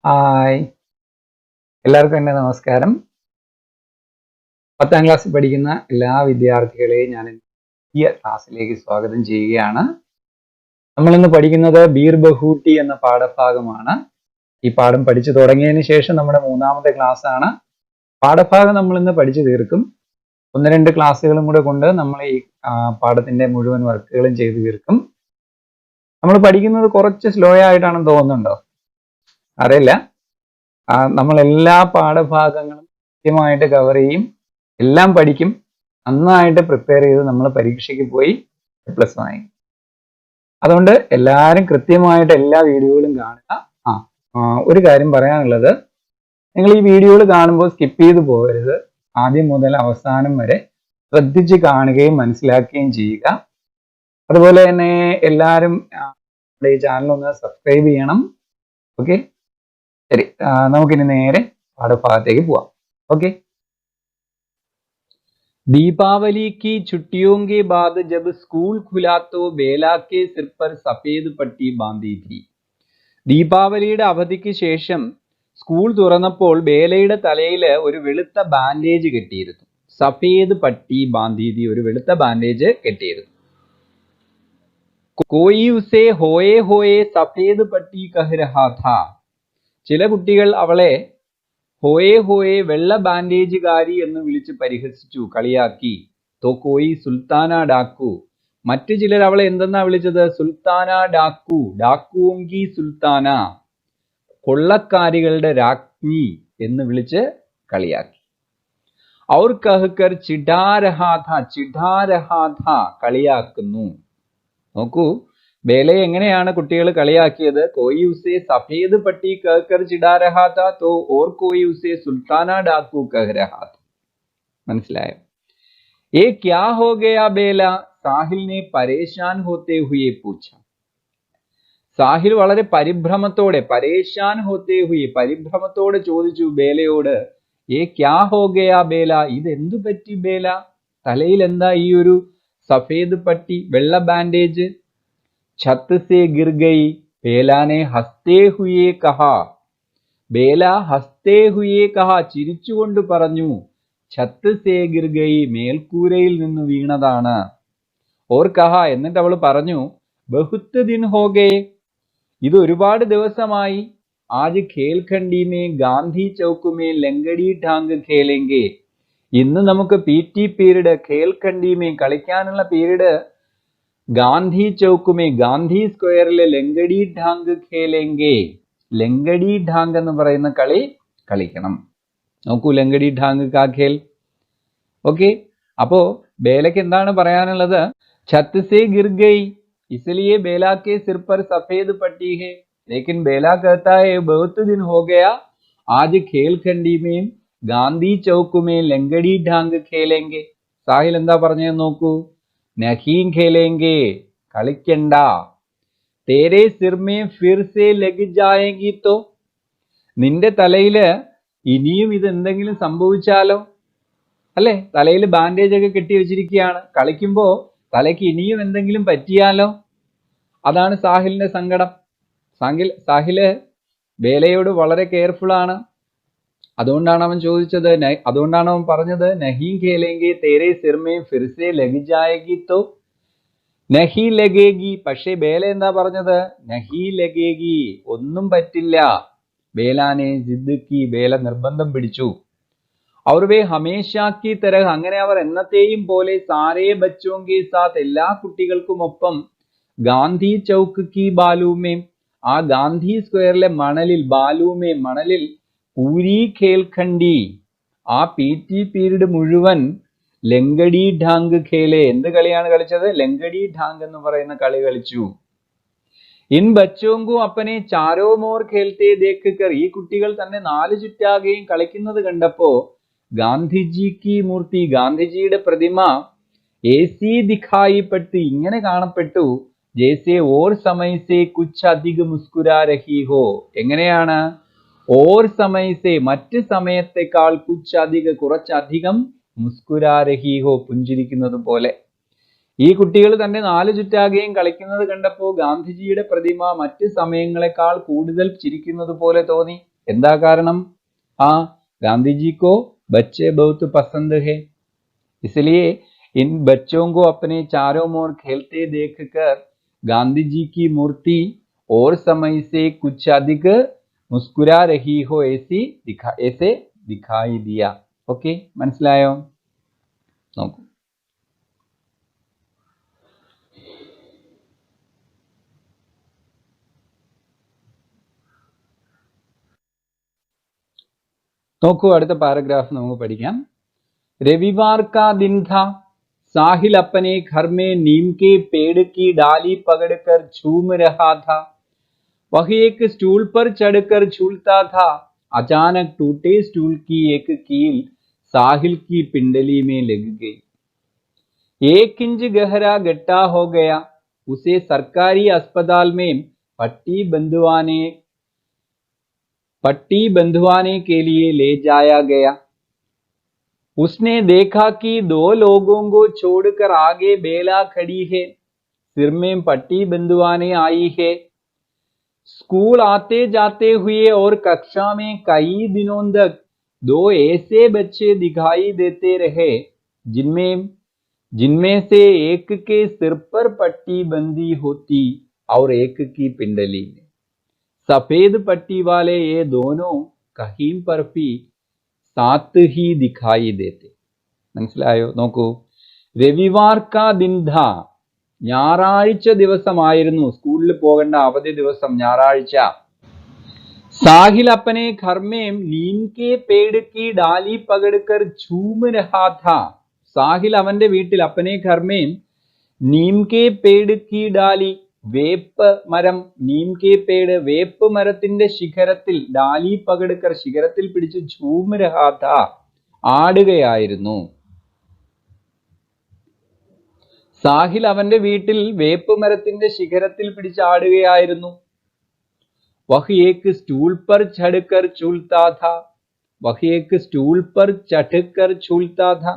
Hi, എല്ലാവർക്കും എൻ്റെ നമസ്കാരം. 10ാം ക്ലാസ്സിൽ പഠിക്കുന്ന എല്ലാ വിദ്യാർത്ഥികളെയും ഞാൻ ഈ ക്ലാസ്സിലേക്ക് സ്വാഗതം ചെയ്യുകയാണ്. നമ്മൾ ഇന്ന് പഠിക്കുന്നത് ബീർ ബഹൂട്ടി എന്ന പാഠഭാഗമാണ്. ഈ പാഠം പഠിച്ചു തുടങ്ങിയതിന് ശേഷം നമ്മുടെ 3ാമത്തെ ക്ലാസ് ആണ്. പാഠഭാഗം നമ്മൾ ഇന്ന് പഠിച്ചു തീർക്കും. 1-2 ക്ലാസ്സുകളും കൂടെ കൊണ്ട് നമ്മൾ ഈ പാഠത്തിന്റെ മുഴുവൻ വർക്കുകളും ചെയ്തു തീർക്കും. നമ്മൾ പഠിക്കുന്നത് കുറച്ച് സ്ലോ ആയിട്ടാണെന്ന് തോന്നുന്നുണ്ടോ? അറിയില്ല. നമ്മൾ എല്ലാ പാഠഭാഗങ്ങളും കൃത്യമായിട്ട് കവർ ചെയ്യും, എല്ലാം പഠിക്കും, നന്നായിട്ട് പ്രിപ്പയർ ചെയ്ത് നമ്മൾ പരീക്ഷയ്ക്ക് പോയി പ്ലസ് വാങ്ങി. അതുകൊണ്ട് എല്ലാവരും കൃത്യമായിട്ട് എല്ലാ വീഡിയോകളും കാണുക. ഒരു കാര്യം പറയാനുള്ളത്, നിങ്ങൾ ഈ വീഡിയോകൾ കാണുമ്പോൾ സ്കിപ്പ് ചെയ്ത് പോകരുത്. ആദ്യം മുതൽ അവസാനം വരെ ശ്രദ്ധിച്ച് കാണുകയും മനസ്സിലാക്കുകയും ചെയ്യുക. അതുപോലെ തന്നെ എല്ലാവരും ഈ ചാനൽ ഒന്ന് സബ്സ്ക്രൈബ് ചെയ്യണം. ഓക്കെ, ശരി, നമുക്കിനി നേരെ പാഠഭാഗത്തേക്ക് പോവാം. ഓക്കെ. दीपावली की छुट्टियों के बाद जब स्कूल खुला तो बेला के सिर पर सफेद पट्टी बांधी थी. ദീപാവലിയുടെ അവധിക്ക് ശേഷം സ്കൂൾ തുറന്നപ്പോൾ ബേലയുടെ തലയിൽ ഒരു വെളുത്ത ബാൻഡേജ് കെട്ടിയിരുന്നു. സഫേദ് പട്ടി ബാന്ധീതി, ഒരു വെളുത്ത ബാൻഡേജ് കെട്ടിയിരുന്നു. കോയി ഉസേ ഹോയെ ഹോയെ സഫേദ് പട്ടി കഹ് രഹാ ഥാ. ചില കുട്ടികൾ അവളെ ഹോയെ ഹോയെ വെള്ള ബാൻഡേജുകാരി എന്ന് വിളിച്ച് പരിഹസിച്ചു, കളിയാക്കി. തോ കോയി സുൽത്താന ഡാക്കു. മറ്റു ചിലർ അവളെ എന്തെന്നാ വിളിച്ചത്? സുൽത്താന ഡാക്കു, ഡാക്കുങ്കി സുൽത്താന, കൊള്ളക്കാരികളുടെ രാജ്ഞി എന്ന് വിളിച്ച് കളിയാക്കി. ഔർ കഹ്കർ ചിഡാ രഹാ ഥാ, ചിഡാ രഹാ ഥാ, കളിയാക്കുന്നു. നോക്കൂ, ബേലയെ എങ്ങനെയാണ് കുട്ടികൾ കളിയാക്കിയത്? കോയി ഉസേ സഫേദ് പട്ടി കഹ്കർ ചിഡാ രഹാ താ തോ ഓർ കോയി ഉസേ സുൽത്താന ഡാക്കു കഹ് രഹാ താ. മനസ്സിലായോ? ഏ ക്യാ ഹോ ഗയാ ബേല, സാഹിൽ നെ പരേശാൻ ഹോത്തെ ഹുയെ പൂച്ച. സാഹിൽ വളരെ പരിഭ്രമത്തോടെ, പരേശാൻ ഹോത്തെ ഹുയെ, പരിഭ്രമത്തോടെ ചോദിച്ചു ബേലയോട്, ഏ ക്യാ ഹോ ഗയാ ബേല, ഇതെന്തു പറ്റി ബേല? തലയിൽ എന്താ ഈ ഒരു സഫേദ് പട്ടി, വെള്ള ബാൻഡേജ്? छत से गिर गई, बेला ने हंसते हुए कहा. ബേല ഹസ്തേ ഹുയെ കഹ, ചിരിച്ചുകൊണ്ട് പറഞ്ഞു. ഛത്ത് സേ ഗിർ ഗയി, മേൽക്കൂരയിൽ നിന്ന് വീണതാണ്. ഓർ കഹ, എന്നിട്ട് അവൾ പറഞ്ഞു, ബഹുത്ത് ദിൻ ഹോ ഗയേ, ഇത് ഒരുപാട് ദിവസമായി. ആജ് ഖേൽഖണ്ഡി മേ ഗാന്ധി ചൗക്ക് മേ ലങ്കടി ഠാങ്ക് ഖേലെങ്കെ. ഇന്ന് നമുക്ക് PT പീരീഡ്, ഖേൽഖണ്ഡി മേ കളിക്കാനുള്ള പീരീഡ് ഗാന്ധി ചൗക്കുമേ, ഗാന്ധി സ്ക്വയറിലെ ലങ്കടി ഠാങ്ക് ഖേലെങ്കെ. ലങ്കടി ഠാങ്ക് എന്ന് പറയുന്ന കളി കളിക്കണം. നോക്കൂ, ലങ്കടി ഠാങ്ക് കാ ഖേൽ. ഓക്കെ, അപ്പോ ബേലയ്ക്ക് എന്താണ് പറയാനുള്ളത്? ഛത്ത് സേ ഗിർ ഗയി, इसलिए बेला के सिर पर सफेद पट्टी है. लेकिन बेला कहता है बहुत दिन हो गया, आज खेलखंडी में गांधी चौक में लंगड़ी ढांग खेलेंगे. സാഹിൽ എന്താ പറഞ്ഞതെന്ന് നോക്കൂ. നഹീം ഖേലേംഗെ, കളിക്കണ്ട. തേരെ സിർ മേ ഫിർ സേ ലഗ് ജായേഗി തോ, നിന്റെ തലയില് ഇനിയും ഇത് എന്തെങ്കിലും സംഭവിച്ചാലോ? അല്ലെ, തലയിൽ ബാൻഡേജ് ഒക്കെ കെട്ടി വെച്ചിരിക്കുകയാണ്. കളിക്കുമ്പോ തലയ്ക്ക് ഇനിയും എന്തെങ്കിലും പറ്റിയാലോ? അതാണ് സാഹിലിന്റെ സങ്കടം. സാഹില് ബേലയോട് വളരെ കെയർഫുൾ ആണ്. അതുകൊണ്ടാണ് അവൻ ചോദിച്ചത്, അതുകൊണ്ടാണ് അവൻ പറഞ്ഞത്, നഹീം ഖേലേംഗെ തേരെ സിർ മേ ഫിർ സേ ലഗ് ജായേഗി തോ. നഹി ലഗേഗി, പക്ഷേ ബേല എന്താ പറഞ്ഞത്? നഹി ലഗേഗി, ഒന്നും പറ്റില്ല. ബേലാനെ ജിദ് കി, ബേല നിർബന്ധം പിടിച്ചു. ഔർ വേ ഹമേശാ കി തരഹ്, അങ്ങനെ അവർ എന്നത്തെയും പോലെ സാരേ ബച്ചോം കെ സാത്ത്, എല്ലാ കുട്ടികൾക്കുമൊപ്പം ഗാന്ധി ചൗക്ക് കി ബാലൂമേ, ആ ഗാന്ധി സ്ക്വയറിലെ മണലിൽ, ബാലൂമേ മണലിൽ, പൂരി ഖേൽഖണ്ഡി, ആ PT പീരീഡ് മുഴുവൻ ലങ്കടി ഢാങ്ക് ഖേലെ, എന്ത് കളിയാണ് കളിച്ചത്? ലങ്കടി ഢാങ്ക് എന്ന് പറയുന്ന കളി കളിച്ചു. ഇൻ ബച്ചോങ്കു അപ്പനെ ചാരോമോർ ഖേൽത്തെ ദേഖ് കർ, ഈ കുട്ടികൾ തന്നെ 4 ചുറ്റാകെയും കളിക്കുന്നത് കണ്ടപ്പോ ഗാന്ധിജി കി മൂർത്തി, ഗാന്ധിജിയുടെ പ്രതിമ ഏസി ദിഖായി പെട്ട്, ഇങ്ങനെ കാണപ്പെട്ടു. ജैसे और समय से कुछ अधिक मुस्कुरा रही हो, എങ്ങനെയാണ്? ഓർ സമയ സേ, മറ്റ് സമയത്തെക്കാൾ, കുച്ച് അധിക, കുറച്ചധികം, മുസ്കുരാ രഹി ഹോ, പുഞ്ചിരിക്കുന്നത് പോലെ. ഈ കുട്ടികൾ തന്നെ 4 ചുറ്റാകെയും കളിക്കുന്നത് കണ്ടപ്പോൾ ഗാന്ധിജിയുടെ പ്രതിമ മറ്റ് സമയങ്ങളെക്കാൾ കൂടുതൽ ചിരിക്കുന്നത് പോലെ തോന്നി. എന്താ കാരണം? हाँ, गांधी जी को बच्चे बहुत पसंद है, इसलिए इन बच्चों को अपने चारों ओर खेलते देखकर गांधी जी की मूर्ति और समय से कुछ अधिक मुस्कुरा रही हो ऐसे दिखाई दिया. ഓക്കെ, മനസ്സിലായോ? നോക്കൂ. നോക്കൂ, അടുത്ത പാരഗ്രാഫ് നമുക്ക് പഠിക്കാം. रविवार का दिन था, साहिल अपने घर में नीम के पेड़ की डाली पकड़कर झूम रहा था. वह एक स्टूल पर चढ़कर झूलता था. अचानक टूटे स्टूल की एक कील साहिल की पिंडली में लग गई. 1 इंच गहरा गड्ढा हो गया. उसे सरकारी अस्पताल में पट्टी बंधवाने के लिए ले जाया गया. उसने देखा कि 2 लोगों को छोड़कर आगे बेला खड़ी है, सिर में पट्टी बंधवाने आई है. स्कूल आते जाते हुए और कक्षा में कई दिनों तक 2 ऐसे बच्चे दिखाई देते रहे जिनमें से एक के सिर पर पट्टी बंधी होती और एक की पिंडली में. सफेद पट्टी वाले ये दोनों कहीं पर भी साथ ही दिखाई देते. മനസ്സിലായോ? നോക്കൂ, രവിവാർ കാ ദിൻ ഥാ, ഞായറാഴ്ച ദിവസമായിരുന്നു, സ്കൂളിൽ പോകേണ്ട അവധി ദിവസം ഞായറാഴ്ച. साहिल अपने घर में नीम के पेड़ की डाली पकड़कर झूम रहा था. സാഹിൽ അവന്റെ വീട്ടിൽ अपने घर में नीम के पेड़ की डाली, വേപ്പ് മരം, നീം കെ പേട്, വേപ്പ് മരത്തിന്റെ ശിഖരത്തിൽ, ഡാലി പകടുക്കർ, ശിഖരത്തിൽ പിടിച്ച് ഝൂം രഹാ ഥാ, ആടുകയായിരുന്നു. സാഹിൽ അവന്റെ വീട്ടിൽ വേപ്പ് മരത്തിന്റെ ശിഖരത്തിൽ പിടിച്ച് ആടുകയായിരുന്നു. വഹ് ഏക് സ്റ്റൂൾ पर चढ़कर झूलता था. വഹ് ഏക് സ്റ്റൂൾ पर चढ़कर झूलता था.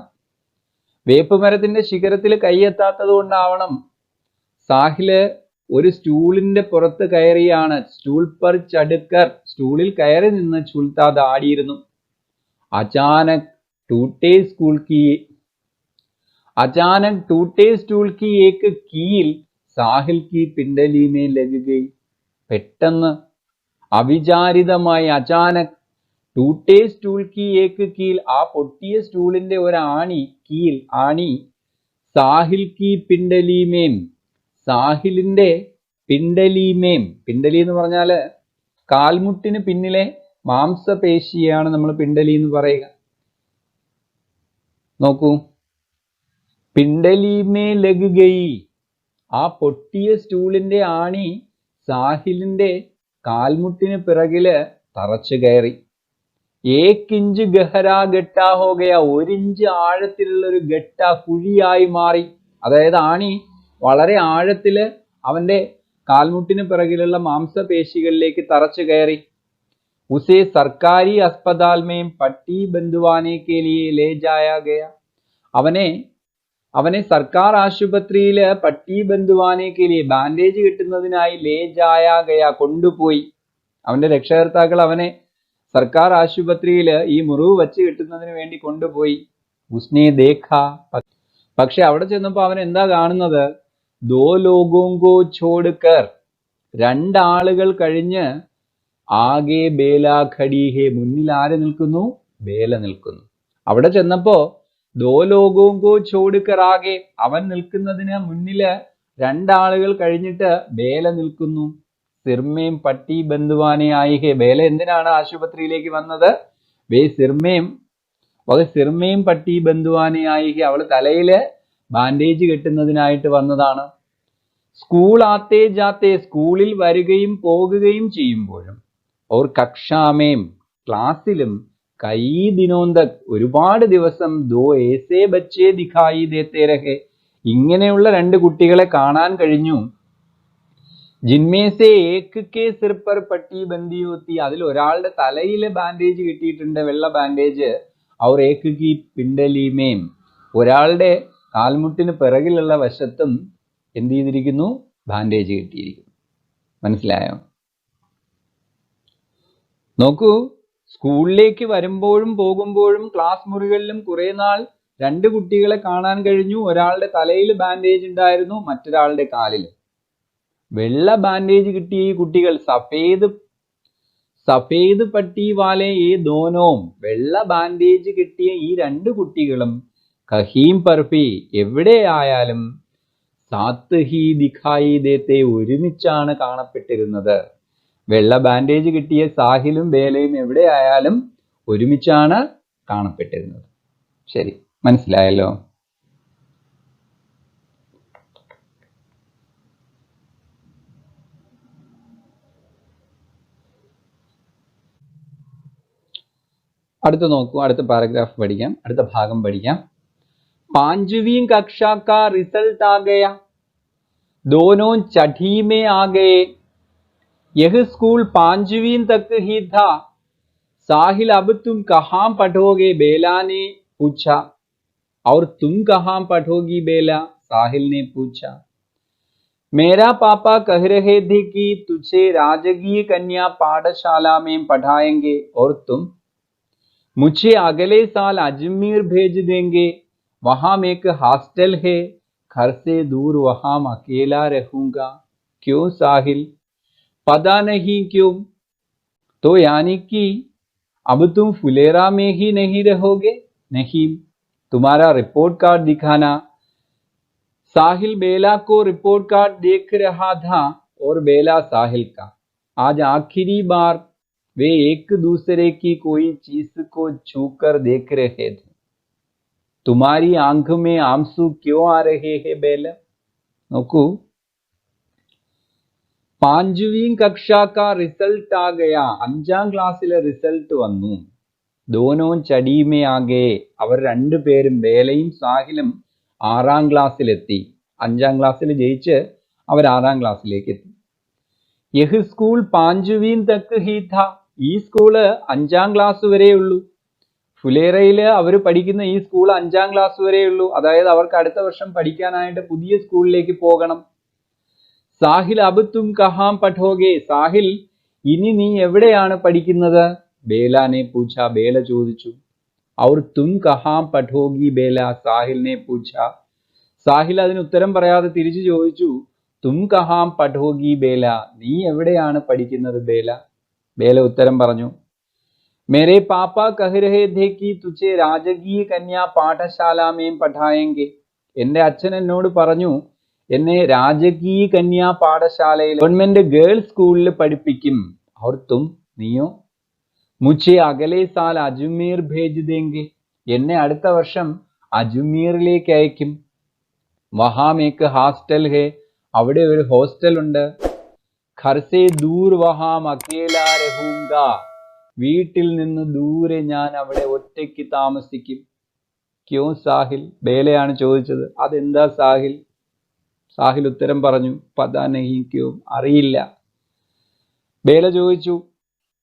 വേപ്പ് മരത്തിന്റെ ശിഖരത്തിൽ കൈയെത്താത്തത് കൊണ്ടാവണം സാഹില് ഒരു സ്റ്റൂളിന്റെ പുറത്ത് കയറിയാണ്, സ്റ്റൂൾ पर चढ़कर, സ്റ്റൂളിൽ കയറി നിന്ന് झूलता था, ആടിയിരുന്നു. अचानक टूटे स्टूल की एक कील साहिल की पिंडली में लग गई. പെട്ടെന്ന്, അവിചാരിതമായി, അചാനക്, ടൂട്ടേ സ്റ്റൂൾ की एक कील, ആ പൊട്ടിയ സ്റ്റൂളിന്റെ ഒരു ആണി, കീൽ, ആണി, സാഹിൽ की पिंडली में, സാഹിലിന്റെ പിണ്ടലീമേം, പിണ്ടലി എന്ന് പറഞ്ഞാല് കാൽമുട്ടിന് പിന്നിലെ മാംസപേശിയാണ് നമ്മൾ പിണ്ടലി എന്ന് പറയുക. നോക്കൂ, പിണ്ടലീമേ ലഗ് ഗയി, ആ പൊട്ടിയ സ്റ്റൂളിന്റെ ആണി സാഹിലിന്റെ കാൽമുട്ടിന് പിറകില് തറച്ചു കയറി. 1 ഇഞ്ച് ഗഹരാ ഗട്ടാ ഹോ ഗയ, 1 ഇഞ്ച് ആഴത്തിലുള്ള ഒരു ഗട്ട, കുഴിയായി മാറി. അതായത് ആണി വളരെ ആഴത്തില് അവന്റെ കാൽമുട്ടിന് പിറകിലുള്ള മാംസപേശികളിലേക്ക് തറച്ചു കയറി. ഉസേ സർക്കാരി അസ്പതാൽ മേം പട്ടി ബന്ധുവാനെ കെ ലിയെ ലേ ജായാ ഗയ, അവനെ സർക്കാർ ആശുപത്രിയില് പട്ടി ബന്ധുവാനെ കെ ലിയെ, ബാൻഡേജ് കിട്ടുന്നതിനായി ലേ ജായാ ഗയ, കൊണ്ടുപോയി. അവന്റെ രക്ഷകർത്താക്കൾ അവനെ സർക്കാർ ആശുപത്രിയില് ഈ മുറിവ് വച്ച് കിട്ടുന്നതിന് വേണ്ടി കൊണ്ടുപോയി. ഉസ്നെ ദേഖ, പക്ഷെ അവിടെ ചെന്നപ്പോ അവൻ എന്താ കാണുന്നത്? 2 ലോഗോं को छोड़कर, 2 ആളുകൾ കഴിഞ്ഞ്, ആകെ ബേല ഖടി ഹെ, മുന്നിൽ ആര് നിൽക്കുന്നു? ബേല നിൽക്കുന്നു. അവിടെ ചെന്നപ്പോ 2 ലോഗോं को छोड़कर ആകെ, അവൻ നിൽക്കുന്നതിന് മുന്നില് 2 ആളുകൾ കഴിഞ്ഞിട്ട് ബേല നിൽക്കുന്നു. സിർമേം പട്ടി ബന്ധുവാനെ ആയി ഹെ, ബേല എന്തിനാണ് ആശുപത്രിയിലേക്ക് വന്നത്? സിർമേം പട്ടി ബന്ധുവാനെ ആയി ഹെ, അവള് തലയില് ബാൻഡേജ് കെട്ടുന്നതിനായിട്ട് വന്നതാണ്. സ്കൂൾ ആത്തേ ജാത്തേ, സ്കൂളിൽ വരികയും പോകുകയും ചെയ്യുമ്പോഴും, ഓർ കക്ഷാമേം, ക്ലാസ്സിലും, കൈ ദിനോം തക്, ഒരുപാട് ദിവസം, 2 ऐसे बच्चे दिखाई देते रहे, ഇങ്ങനെയുള്ള 2 കുട്ടികളെ കാണാൻ കഴിഞ്ഞു. ജിൻമേ സേ ഏക് കെ സിർ പർ പട്ടി ബന്ധി ഹോത്തി, അതിൽ ഒരാളുടെ തലയിൽ ബാൻഡേജ് കിട്ടിയിട്ടുണ്ട്, വെള്ള ബാൻഡേജ്. ഔർ ഏക് കി പിണ്ടലീമേം, ഒരാളുടെ കാൽമുട്ടിന് പിറകിലുള്ള വശത്തും എന്ത് ചെയ്തിരിക്കുന്നു? ബാൻഡേജ് കിട്ടിയിരിക്കുന്നു. മനസ്സിലായോ? നോക്കൂ, സ്കൂളിലേക്ക് വരുമ്പോഴും പോകുമ്പോഴും ക്ലാസ് മുറികളിലും കുറെ നാൾ രണ്ട് കുട്ടികളെ കാണാൻ കഴിഞ്ഞു. ഒരാളുടെ തലയിൽ ബാൻഡേജ് ഉണ്ടായിരുന്നു, മറ്റൊരാളുടെ കാലിൽ. വെള്ള ബാൻഡേജ് കിട്ടിയ ഈ കുട്ടികൾ, സഫേദ് പട്ടി വാലെ ഈ ദോനോം, വെള്ള ബാൻഡേജ് കിട്ടിയ ഈ രണ്ട് കുട്ടികളും കഹീം പർഫി, എവിടെയായാലും സാത്ത് ഹി ദിഖായി ദേത്തെ, ഒരുമിച്ചാണ് കാണപ്പെട്ടിരുന്നത്. വെള്ള ബാൻഡേജ് കിട്ടിയ സാഹിലും ബേലയും എവിടെയായാലും ഒരുമിച്ചാണ് കാണപ്പെട്ടിരുന്നത്. ശരി, മനസ്സിലായല്ലോ? അടുത്ത നോക്കൂ, അടുത്ത പാരഗ്രാഫ് പഠിക്കാം, അടുത്ത ഭാഗം പഠിക്കാം. 5वीं कक्षा का रिजल्ट आ गया, दोनों छठी में आ गए. यह स्कूल 5वीं तक ही था. साहिल, अब तुम कहाँ पढ़ोगे? बेला ने पूछा. और तुम कहाँ पढ़ोगी बेला? साहिल ने पूछा. मेरा पापा कह रहे थे कि तुझे राजकीय कन्या पाठशाला में पढ़ाएंगे. और तुम? मुझे अगले साल अजमेर भेज देंगे. वहां एक हॉस्टल है, घर से दूर, वहां अकेला रहूंगा. क्यों साहिल? पता नहीं क्यों. तो यानी कि अब तुम फुलेरा में ही नहीं रहोगे? नहीं. तुम्हारा रिपोर्ट कार्ड दिखाना. साहिल बेला को रिपोर्ट कार्ड देख रहा था और बेला साहिल का. आज आखिरी बार वे एक दूसरे की कोई चीज को छूकर देख रहे थे. तुम्हारी आंख में आंसू क्यों आ रहे हैं बेला? നോക്കൂ, 5वीं कक्षा का रिजल्ट आ गया, 5ാം ക്ലാസ്സിലെ റിസൾട്ട് വന്നു. दोनों चढ़ी में आ गए, അവർ രണ്ടുപേരും ബേലയും സാഹിലും 6ാം ക്ലാസ്സിലെത്തി. 5ാം ക്ലാസ്സിൽ ജയിച്ച് അവർ 6ാം ക്ലാസ്സിലേക്ക് എത്തി. യഹ് സ്കൂൾ 5वीं तक ही था, ഈ സ്കൂള് 5ാം ക്ലാസ് വരെയുള്ളൂ. ഫുലേറയില് അവർ പഠിക്കുന്ന ഈ സ്കൂൾ 5ാം ക്ലാസ് വരെയുള്ളൂ. അതായത് അവർക്ക് അടുത്ത വർഷം പഠിക്കാനായിട്ട് പുതിയ സ്കൂളിലേക്ക് പോകണം. സാഹിൽ, അബ് തും കഹാം പഠോഗെ? സാഹിൽ, ഇനി നീ എവിടെയാണ് പഠിക്കുന്നത്? ബേലാനെ പൂച്ച, ബേല ചോദിച്ചു. ഔർ തും കഹാം പഠോഗി ബേല? സാഹിലിനെ പൂച്ച. സാഹിൽ അതിന് ഉത്തരം പറയാതെ തിരിച്ചു ചോദിച്ചു, തും കഹാം പഠോഗി ബേല? നീ എവിടെയാണ് പഠിക്കുന്നത് ബേല? ബേല ഉത്തരം പറഞ്ഞു. मेरे पापा कह रहे थे कि तुझे राजकीय कन्या पाठशाला में पढ़ाएंगे. എൻ്റെ അച്ഛൻ എന്നോട് പറഞ്ഞു, എന്നെ രാജകീയ കന്യാ പാഠശാലയിൽ, ഗവൺമെന്റ് ഗേൾസ് സ്കൂളിൽ പഠിപ്പിക്കും. और तुम? നീയോ? मुझे अगले साल अजमेर भेज देंगे. എന്നെ അടുത്ത വർഷം അജ്മീറിലേക്ക് അയക്കും. वहां एक हॉस्टल है, അവിടെ ഒരു ഹോസ്റ്റൽ ഉണ്ട്. घर से दूर वहां अकेला रहूंगा. വീട്ടിൽ നിന്ന് ദൂരെ ഞാൻ അവിടെ ഒറ്റയ്ക്ക് താമസിക്കും. ക്യോ സാഹിൽ? ബേലയാണ് ചോദിച്ചത്. അതെന്താ സാഹിൽ? സാഹിൽ ഉത്തരം പറഞ്ഞു, പതാ നഹി ക്യോ, അറിയില്ല. ബേല ചോദിച്ചു,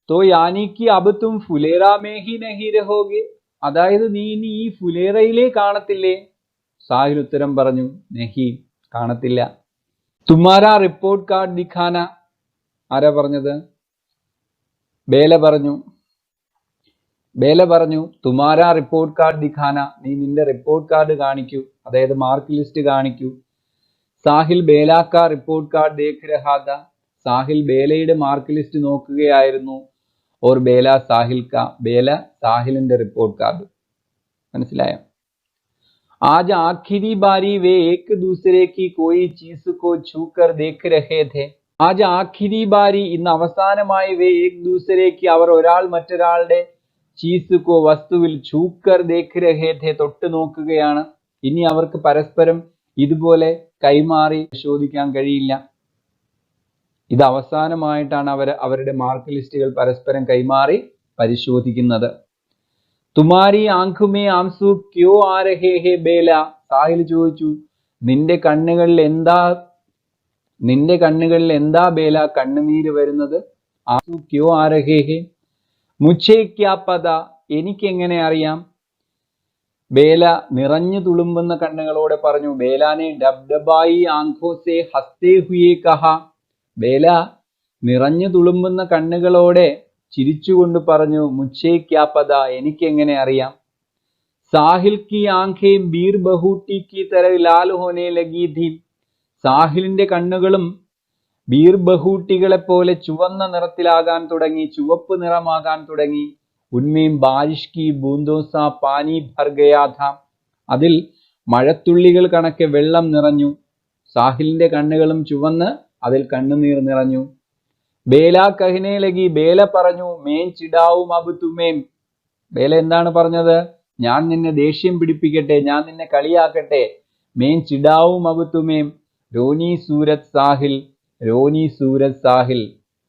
തോ യാനിക്ക് അബ് തും ഫുലേറ മേ ഹി നഹി രഹോഗെ? അതായത് നീ ഇനി ഈ ഫുലേറയിലേ കാണത്തില്ലേ? സാഹിൽ ഉത്തരം പറഞ്ഞു, നഹി, കാണത്തില്ല. തുമാരാ റിപ്പോർട്ട് കാർഡ് ദിഖാന. ആരാ പറഞ്ഞത്? ബേല പറഞ്ഞു, തുമാരാ റിപ്പോർട്ട് കാർഡ് ദിഖാന, നീ നിന്റെ റിപ്പോർട്ട് കാർഡ് കാണിക്കൂ, അതായത് മാർക്ക് ലിസ്റ്റ് കാണിക്കൂ. സാഹിൽ ബേലാക്ക റിപ്പോർട്ട് കാർഡ് ദേഖ് രഹാ താ. സാഹിൽ ബേലയുടെ മാർക്ക് ലിസ്റ്റ് നോക്കുകയായിരുന്നു. ഓർ ബേല സാഹിൽ കാ, ബേല സാഹിലിന്റെ റിപ്പോർട്ട് കാർഡ്. മനസ്സിലായോ? ആജ് ആഖിരി ബാരി വേ ഏക് ദൂസരെ കി കോയി ചീസ് കോ ഛൂക്കർ ദേഖ് രഹേ ഥേ. ആജ് ആഖിരി ബാരി, ഇന്ന് അവസാനമായി, വേ ഏക് ദൂസരേക്ക്, അവർ ഒരാൾ മറ്റൊരാളുടെ, ചീസ് കോ, വസ്തുവിൽ, ഛൂക്കർ ദേഖ് രഹേ ഥേ, തൊട്ട് നോക്കുകയാണ്. ഇനി അവർക്ക് പരസ്പരം ഇതുപോലെ കൈമാറി പരിശോധിക്കാൻ കഴിയില്ല. ഇത് അവസാനമായിട്ടാണ് അവരുടെ മാർക്ക് ലിസ്റ്റുകൾ പരസ്പരം കൈമാറി പരിശോധിക്കുന്നത്. തുമാരി ആംഖുമേ ആംസു ക്യോ ആ രഹേ ഹേ ബേല? സാഹിൽ ചോദിച്ചു, നിന്റെ കണ്ണുകളിൽ എന്താ ബേല കണ്ണുനീര് വരുന്നത്? ആംസു ക്യോ ആ രഹേ ഹേ? മുझे क्या पता, എനിക്കെങ്ങനെ അറിയാം? ബേല നിറഞ്ഞു തുളുമ്പുന്ന കണ്ണുകളോടെ പറഞ്ഞു. ബേലാനെ ഡബ്ഡബായി ആംഖോ സേ ഹസ്തേ ഹുയേ കഹാ. ബേല നിറഞ്ഞു തുളുമ്പുന്ന കണ്ണുകളോടെ ചിരിച്ചുകൊണ്ട് പറഞ്ഞു, മുझे क्या पता, എനിക്കെങ്ങനെ അറിയാം. സാഹിൽ की आंखें बीर बहूटी की तरह लाल होने लगी थी. സാഹിലിന്റെ കണ്ണുകളും ബീർ ബഹൂട്ടികളെ പോലെ ചുവന്ന നിറത്തിലാകാൻ തുടങ്ങി, ചുവപ്പ് നിറമാകാൻ തുടങ്ങി. ഉന്മേം ബാരിഷ് കി ബൂന്തോ സാ പാനി ഭർ ഗയാ ഥാ. അതിൽ മഴത്തുള്ളികൾ കണക്കെ വെള്ളം നിറഞ്ഞു. സാഹിലിന്റെ കണ്ണുകളും ചുവന്ന് അതിൽ കണ്ണുനീർ നിറഞ്ഞു. ബേല കഹ്നെ ലഗി, ബേല പറഞ്ഞു, മേൻ ചിടാവും അബ് തുമേം. ബേല എന്താണ് പറഞ്ഞത്? ഞാൻ നിന്നെ ദേഷ്യം പിടിപ്പിക്കട്ടെ, ഞാൻ നിന്നെ കളിയാക്കട്ടെ. മേൻ ചിടാവും അബ് തുമേം. രോനി സൂരത് സാഹിൽ, രോനി സൂരത് സാഹിൽ.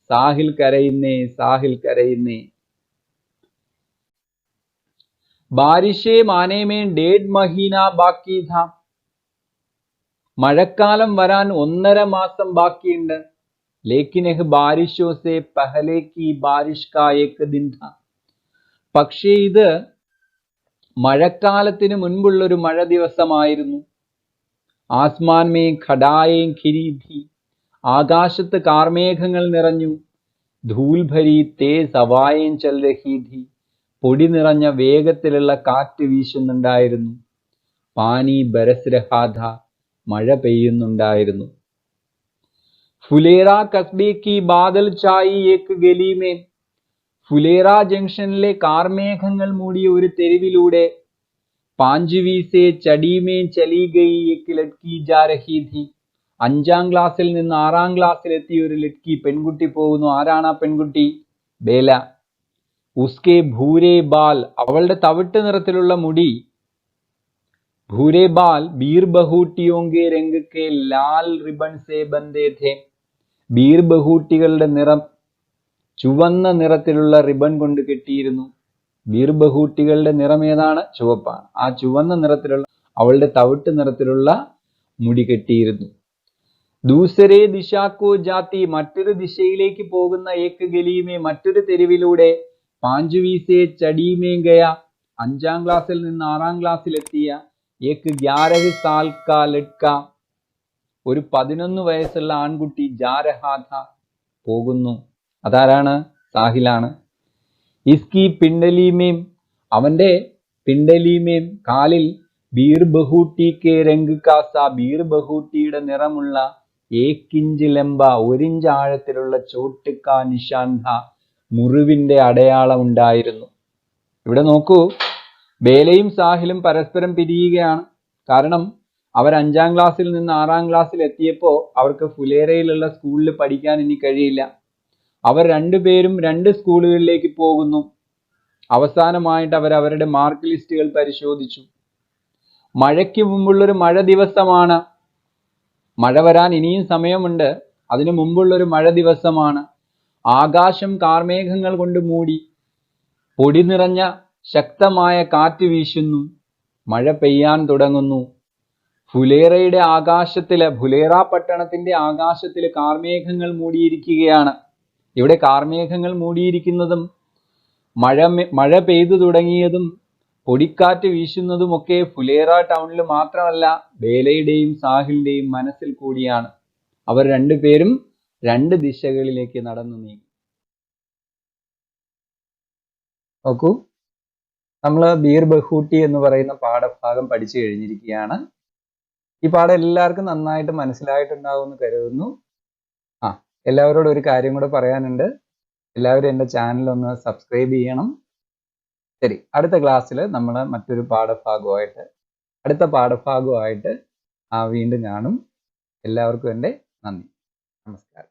സാഹിൽ കരയുന്നേ, സാഹിൽ കരയുന്നേ. ബാരിഷേ മാനേമേ 1.5 മഹീന ബാക്കി ഥാ. മഴക്കാലം വരാൻ 1.5 മാസം ബാക്കിയുണ്ട്. ലേക്കിൻ യഹ് ബാരിഷോ സേ പഹലെ കി ബാരിഷ് കാ ഏക് ദിൻ ഥാ. പക്ഷേ ഇത് മഴക്കാലത്തിന് മുൻപുള്ളൊരു മഴ ദിവസമായിരുന്നു. ആസ്മാൻ മേ ഖഡായേ ഖിരി ഥി. ആകാശത്ത് കാർമേഘങ്ങൾ നിറഞ്ഞു. ധൂൽ ഭരി തേസ് ഹവായേൻ ചൽ രഹി ഥി. പൊടി നിറഞ്ഞ വേഗത്തിലുള്ള കാറ്റ് വീശുന്നുണ്ടായിരുന്നു. പാനി ബരസ് രഹാ ഥാ. മഴ പെയ്യുന്നുണ്ടായിരുന്നു. ഫുലേറ കസ്ബെ കി ബാദൽ ചായി ഏക് ഗലി മേ. ഫുലേറ ജംഗ്ഷനിലെ കാർമേഘങ്ങൾ മൂടിയ ഒരു തെരുവിലൂടെ 5वीं से चड़ी में चली गई एक लड़की जा रही थी. 5ാം ക്ലാസ്സിൽ നിന്ന് 6ാം ക്ലാസ്സിലെത്തിയ ഒരു ലഡ്കി, പെൺകുട്ടി പോകുന്നു. ആരാണ് ആ പെൺകുട്ടി? ബേല. ഉസ്കെ ഭൂരേ ബാൽ, അവളുടെ തവിട്ട് നിറത്തിലുള്ള മുടി. ഭൂരേ ബാൽ ബീർ ബഹൂട്ടിയോങ്കെ രംഗ് കെ ലാൽ റിബൺ സേ ബന്ധേ ഥേ. ബീർ ബഹൂട്ടികളുടെ നിറം ചുവന്ന നിറത്തിലുള്ള റിബൺ കൊണ്ട് കെട്ടിയിരുന്നു. ബീർ ബഹൂട്ടികളുടെ നിറം ഏതാണ്? ചുവപ്പാണ്. ആ ചുവന്ന നിറത്തിലുള്ള അവളുടെ തവിട്ട് നിറത്തിലുള്ള മുടി കെട്ടിയിരുന്നു. ദൂസരേ ദിശാക്കോ ജാതി, മറ്റൊരു ദിശയിലേക്ക് പോകുന്ന ഏക് ഗലിമേ, മറ്റൊരു തെരുവിലൂടെ 5वीं से चढ़ी में गया, 5ാം ക്ലാസ്സിൽ നിന്ന് 6ാം ക്ലാസ്സിലെത്തിയ ഏക് 11 साल का लड़का, ഒരു 11 വയസ്സുള്ള ആൺകുട്ടി ജാ രഹാ ഥാ, പോകുന്നു. അതാരാണ്? സാഹിലാണ്. ഇസ്കി പിണ്ടലിമേം, അവന്റെ പിണ്ടലിമേം കാലിൽ ബീർ ബഹൂട്ടി കെ രംഗ് കാസ, ബീർ ബഹൂട്ടിയുടെ നിറമുള്ള 1 ഇഞ്ച് ലംബ, 1 ഇഞ്ച് ആഴത്തിലുള്ള ചോട്ട് കാ നിശാൻ ഥാ, മുറിവിന്റെ അടയാളം ഉണ്ടായിരുന്നു. ഇവിടെ നോക്കൂ, ബേലയും സാഹിലും പരസ്പരം പിരിയുകയാണ്. കാരണം അവർ 5ാം ക്ലാസ്സിൽ നിന്ന് 6ാം ക്ലാസ്സിൽ എത്തിയപ്പോൾ അവർക്ക് ഫുലേറയിലുള്ള സ്കൂളിൽ പഠിക്കാൻ ഇനി കഴിയില്ല. അവർ രണ്ടുപേരും 2 സ്കൂളുകളിലേക്ക് പോകുന്നു. അവസാനമായിട്ട് അവർ അവരുടെ മാർക്ക് ലിസ്റ്റുകൾ പരിശോധിച്ചു. മഴയ്ക്ക് മുമ്പുള്ളൊരു മഴ ദിവസമാണ്. മഴ വരാൻ ഇനിയും സമയമുണ്ട്. അതിനു മുമ്പുള്ളൊരു മഴ ദിവസമാണ്. ആകാശം കാർമേഘങ്ങൾ കൊണ്ട് മൂടി. പൊടി നിറഞ്ഞ ശക്തമായ കാറ്റ് വീശുന്നു. മഴ പെയ്യാൻ തുടങ്ങുന്നു. ഫുലേറയുടെ ആകാശത്തില്, ഫുലേറ പട്ടണത്തിന്റെ ആകാശത്തില് കാർമേഘങ്ങൾ മൂടിയിരിക്കുകയാണ്. ഇവിടെ കാർമേഘങ്ങൾ മൂടിയിരിക്കുന്നതും മഴ പെയ്തു തുടങ്ങിയതും പൊടിക്കാറ്റ് വീശുന്നതുമൊക്കെ ഫുലേറ ടൗണിൽ മാത്രമല്ല, ബേലയുടെയും സാഹിലിന്റെയും മനസ്സിൽ കൂടിയാണ്. അവർ രണ്ടുപേരും 2 ദിശകളിലേക്ക് നടന്നു നീങ്ങി. നോക്കൂ, നമ്മൾ ബീർ ബഹൂട്ടി എന്ന് പറയുന്ന പാഠഭാഗം പഠിച്ചു കഴിഞ്ഞിരിക്കുകയാണ്. ഈ പാഠം എല്ലാവർക്കും നന്നായിട്ട് മനസ്സിലായിട്ടുണ്ടാവുമെന്ന് കരുതുന്നു. എല്ലാവരോടും ഒരു കാര്യം കൂടെ പറയാനുണ്ട്. എല്ലാവരും എൻ്റെ ചാനൽ ഒന്ന് സബ്സ്ക്രൈബ് ചെയ്യണം. ശരി, അടുത്ത ക്ലാസ്സിൽ നമ്മൾ മറ്റൊരു അടുത്ത പാഠഭാഗമായിട്ട് വീണ്ടും കാണും. എല്ലാവർക്കും എൻ്റെ നന്ദി, നമസ്കാരം.